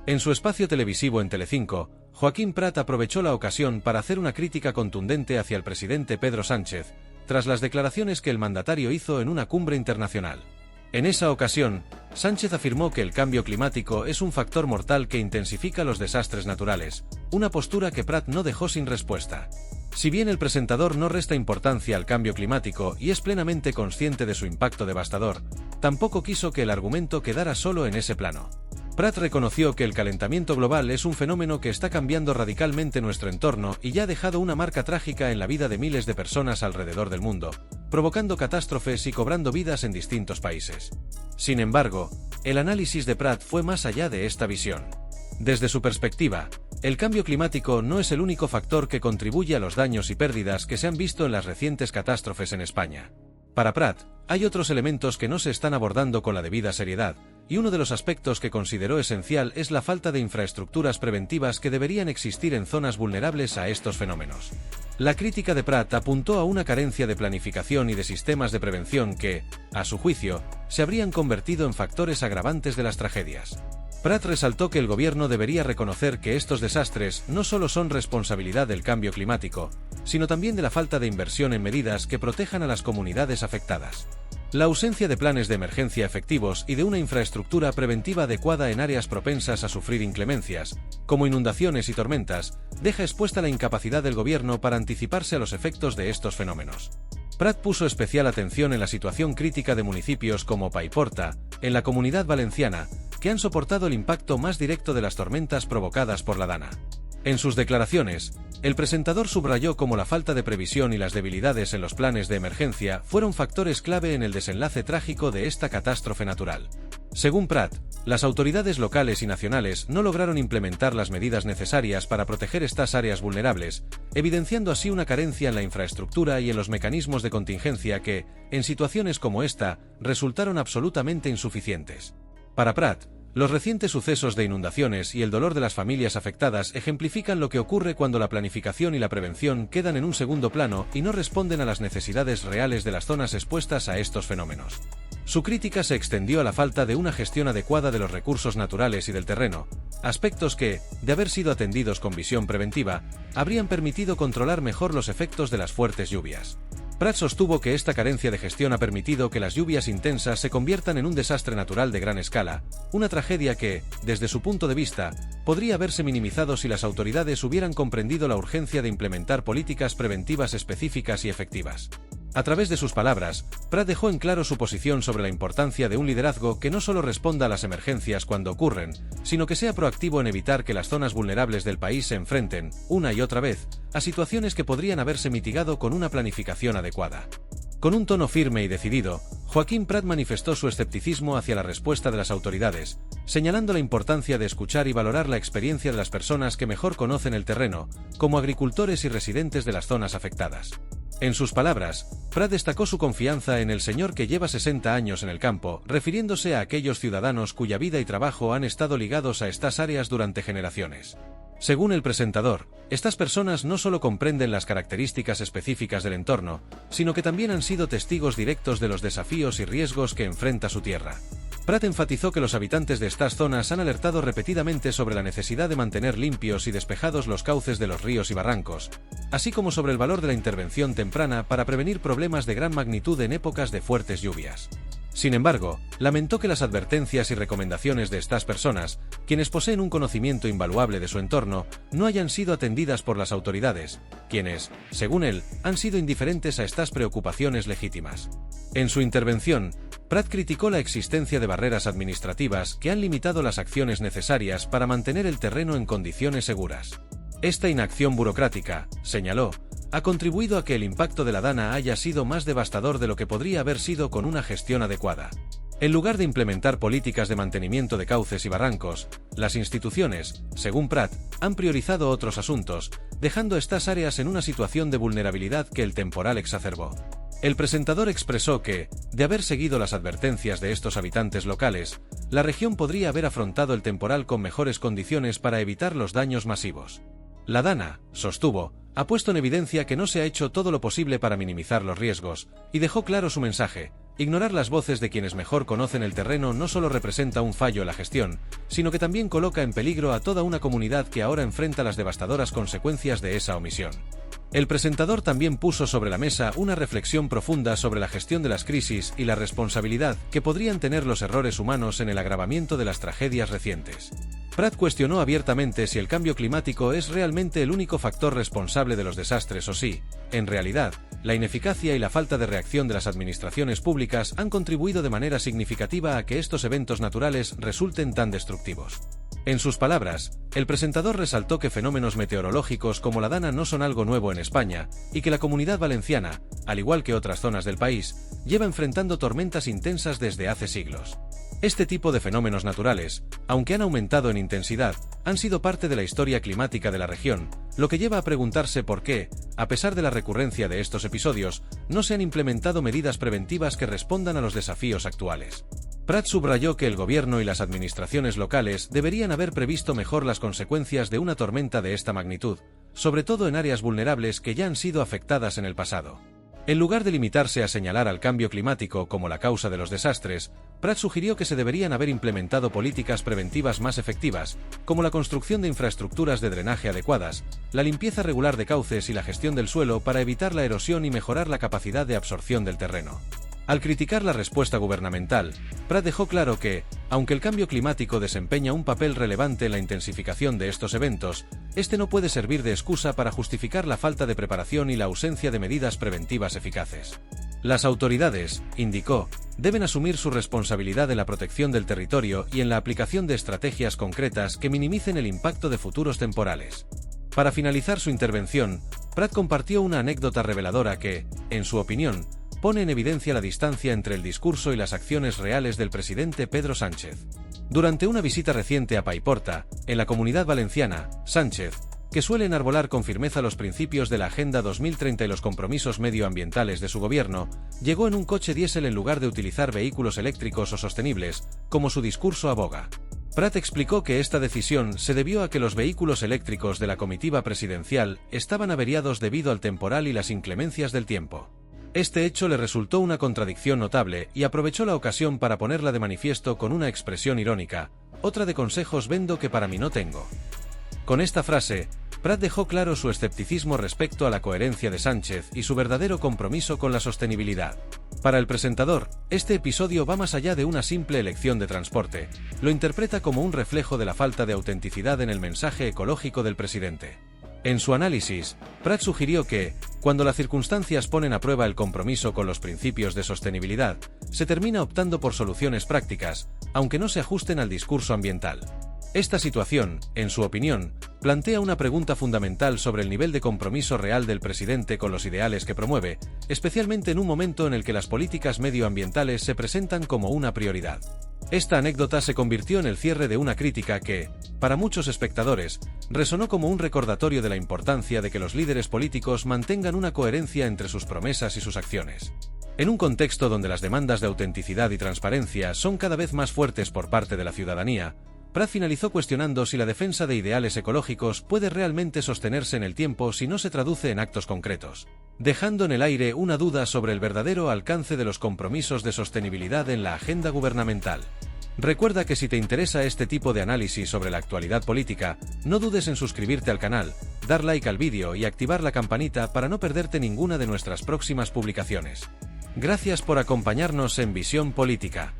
En su espacio televisivo en Telecinco, Joaquín Prat aprovechó la ocasión para hacer una crítica contundente hacia el presidente Pedro Sánchez, tras las declaraciones que el mandatario hizo en una cumbre internacional. En esa ocasión, Sánchez afirmó que el cambio climático es un factor mortal que intensifica los desastres naturales, una postura que Prat no dejó sin respuesta. Si bien el presentador no resta importancia al cambio climático y es plenamente consciente de su impacto devastador, tampoco quiso que el argumento quedara solo en ese plano. Prat reconoció que el calentamiento global es un fenómeno que está cambiando radicalmente nuestro entorno y ya ha dejado una marca trágica en la vida de miles de personas alrededor del mundo, provocando catástrofes y cobrando vidas en distintos países. Sin embargo, el análisis de Prat fue más allá de esta visión. Desde su perspectiva, el cambio climático no es el único factor que contribuye a los daños y pérdidas que se han visto en las recientes catástrofes en España. Para Prat, hay otros elementos que no se están abordando con la debida seriedad, y uno de los aspectos que consideró esencial es la falta de infraestructuras preventivas que deberían existir en zonas vulnerables a estos fenómenos. La crítica de Prat apuntó a una carencia de planificación y de sistemas de prevención que, a su juicio, se habrían convertido en factores agravantes de las tragedias. Prat resaltó que el gobierno debería reconocer que estos desastres no solo son responsabilidad del cambio climático, sino también de la falta de inversión en medidas que protejan a las comunidades afectadas. La ausencia de planes de emergencia efectivos y de una infraestructura preventiva adecuada en áreas propensas a sufrir inclemencias, como inundaciones y tormentas, deja expuesta la incapacidad del gobierno para anticiparse a los efectos de estos fenómenos. Prat puso especial atención en la situación crítica de municipios como Paiporta, en la Comunidad Valenciana, que han soportado el impacto más directo de las tormentas provocadas por la Dana. En sus declaraciones, el presentador subrayó cómo la falta de previsión y las debilidades en los planes de emergencia fueron factores clave en el desenlace trágico de esta catástrofe natural. Según Prat, las autoridades locales y nacionales no lograron implementar las medidas necesarias para proteger estas áreas vulnerables, evidenciando así una carencia en la infraestructura y en los mecanismos de contingencia que, en situaciones como esta, resultaron absolutamente insuficientes. Para Prat, los recientes sucesos de inundaciones y el dolor de las familias afectadas ejemplifican lo que ocurre cuando la planificación y la prevención quedan en un segundo plano y no responden a las necesidades reales de las zonas expuestas a estos fenómenos. Su crítica se extendió a la falta de una gestión adecuada de los recursos naturales y del terreno, aspectos que, de haber sido atendidos con visión preventiva, habrían permitido controlar mejor los efectos de las fuertes lluvias. Prat sostuvo que esta carencia de gestión ha permitido que las lluvias intensas se conviertan en un desastre natural de gran escala, una tragedia que, desde su punto de vista, podría haberse minimizado si las autoridades hubieran comprendido la urgencia de implementar políticas preventivas específicas y efectivas. A través de sus palabras, Prat dejó en claro su posición sobre la importancia de un liderazgo que no solo responda a las emergencias cuando ocurren, sino que sea proactivo en evitar que las zonas vulnerables del país se enfrenten, una y otra vez, a situaciones que podrían haberse mitigado con una planificación adecuada. Con un tono firme y decidido, Joaquín Prat manifestó su escepticismo hacia la respuesta de las autoridades, señalando la importancia de escuchar y valorar la experiencia de las personas que mejor conocen el terreno, como agricultores y residentes de las zonas afectadas. En sus palabras, Prat destacó su confianza en el señor que lleva 60 años en el campo, refiriéndose a aquellos ciudadanos cuya vida y trabajo han estado ligados a estas áreas durante generaciones. Según el presentador, estas personas no solo comprenden las características específicas del entorno, sino que también han sido testigos directos de los desafíos y riesgos que enfrenta su tierra. Prat enfatizó que los habitantes de estas zonas han alertado repetidamente sobre la necesidad de mantener limpios y despejados los cauces de los ríos y barrancos, así como sobre el valor de la intervención temprana para prevenir problemas de gran magnitud en épocas de fuertes lluvias. Sin embargo, lamentó que las advertencias y recomendaciones de estas personas, quienes poseen un conocimiento invaluable de su entorno, no hayan sido atendidas por las autoridades, quienes, según él, han sido indiferentes a estas preocupaciones legítimas. En su intervención, Prat criticó la existencia de barreras administrativas que han limitado las acciones necesarias para mantener el terreno en condiciones seguras. Esta inacción burocrática, señaló, ha contribuido a que el impacto de la Dana haya sido más devastador de lo que podría haber sido con una gestión adecuada. En lugar de implementar políticas de mantenimiento de cauces y barrancos, las instituciones, según Prat, han priorizado otros asuntos, dejando estas áreas en una situación de vulnerabilidad que el temporal exacerbó. El presentador expresó que, de haber seguido las advertencias de estos habitantes locales, la región podría haber afrontado el temporal con mejores condiciones para evitar los daños masivos. La Dana, sostuvo, ha puesto en evidencia que no se ha hecho todo lo posible para minimizar los riesgos, y dejó claro su mensaje: Ignorar las voces de quienes mejor conocen el terreno no solo representa un fallo en la gestión, sino que también coloca en peligro a toda una comunidad que ahora enfrenta las devastadoras consecuencias de esa omisión. El presentador también puso sobre la mesa una reflexión profunda sobre la gestión de las crisis y la responsabilidad que podrían tener los errores humanos en el agravamiento de las tragedias recientes. Pratt cuestionó abiertamente si el cambio climático es realmente el único factor responsable de los desastres o si, en realidad, la ineficacia y la falta de reacción de las administraciones públicas han contribuido de manera significativa a que estos eventos naturales resulten tan destructivos. En sus palabras, el presentador resaltó que fenómenos meteorológicos como la Dana no son algo nuevo en España, y que la Comunidad Valenciana, al igual que otras zonas del país, lleva enfrentando tormentas intensas desde hace siglos. Este tipo de fenómenos naturales, aunque han aumentado en intensidad, han sido parte de la historia climática de la región, lo que lleva a preguntarse por qué, a pesar de la recurrencia de estos episodios, no se han implementado medidas preventivas que respondan a los desafíos actuales. Pratt subrayó que el gobierno y las administraciones locales deberían haber previsto mejor las consecuencias de una tormenta de esta magnitud, sobre todo en áreas vulnerables que ya han sido afectadas en el pasado. En lugar de limitarse a señalar al cambio climático como la causa de los desastres, Pratt sugirió que se deberían haber implementado políticas preventivas más efectivas, como la construcción de infraestructuras de drenaje adecuadas, la limpieza regular de cauces y la gestión del suelo para evitar la erosión y mejorar la capacidad de absorción del terreno. Al criticar la respuesta gubernamental, Pratt dejó claro que, aunque el cambio climático desempeña un papel relevante en la intensificación de estos eventos, este no puede servir de excusa para justificar la falta de preparación y la ausencia de medidas preventivas eficaces. Las autoridades, indicó, deben asumir su responsabilidad en la protección del territorio y en la aplicación de estrategias concretas que minimicen el impacto de futuros temporales. Para finalizar su intervención, Pratt compartió una anécdota reveladora que, en su opinión, pone en evidencia la distancia entre el discurso y las acciones reales del presidente Pedro Sánchez. Durante una visita reciente a Paiporta, en la Comunidad Valenciana, Sánchez, que suele enarbolar con firmeza los principios de la Agenda 2030 y los compromisos medioambientales de su gobierno, llegó en un coche diésel en lugar de utilizar vehículos eléctricos o sostenibles, como su discurso aboga. Pratt explicó que esta decisión se debió a que los vehículos eléctricos de la comitiva presidencial estaban averiados debido al temporal y las inclemencias del tiempo. Este hecho le resultó una contradicción notable y aprovechó la ocasión para ponerla de manifiesto con una expresión irónica: otra de consejos vendo que para mí no tengo. Con esta frase, Pratt dejó claro su escepticismo respecto a la coherencia de Sánchez y su verdadero compromiso con la sostenibilidad. Para el presentador, este episodio va más allá de una simple elección de transporte, lo interpreta como un reflejo de la falta de autenticidad en el mensaje ecológico del presidente. En su análisis, Pratt sugirió que, cuando las circunstancias ponen a prueba el compromiso con los principios de sostenibilidad, se termina optando por soluciones prácticas, aunque no se ajusten al discurso ambiental. Esta situación, en su opinión, plantea una pregunta fundamental sobre el nivel de compromiso real del presidente con los ideales que promueve, especialmente en un momento en el que las políticas medioambientales se presentan como una prioridad. Esta anécdota se convirtió en el cierre de una crítica que, para muchos espectadores, resonó como un recordatorio de la importancia de que los líderes políticos mantengan una coherencia entre sus promesas y sus acciones. En un contexto donde las demandas de autenticidad y transparencia son cada vez más fuertes por parte de la ciudadanía, Pratt finalizó cuestionando si la defensa de ideales ecológicos puede realmente sostenerse en el tiempo si no se traduce en actos concretos, dejando en el aire una duda sobre el verdadero alcance de los compromisos de sostenibilidad en la agenda gubernamental. Recuerda que si te interesa este tipo de análisis sobre la actualidad política, no dudes en suscribirte al canal, dar like al vídeo y activar la campanita para no perderte ninguna de nuestras próximas publicaciones. Gracias por acompañarnos en Visión Política.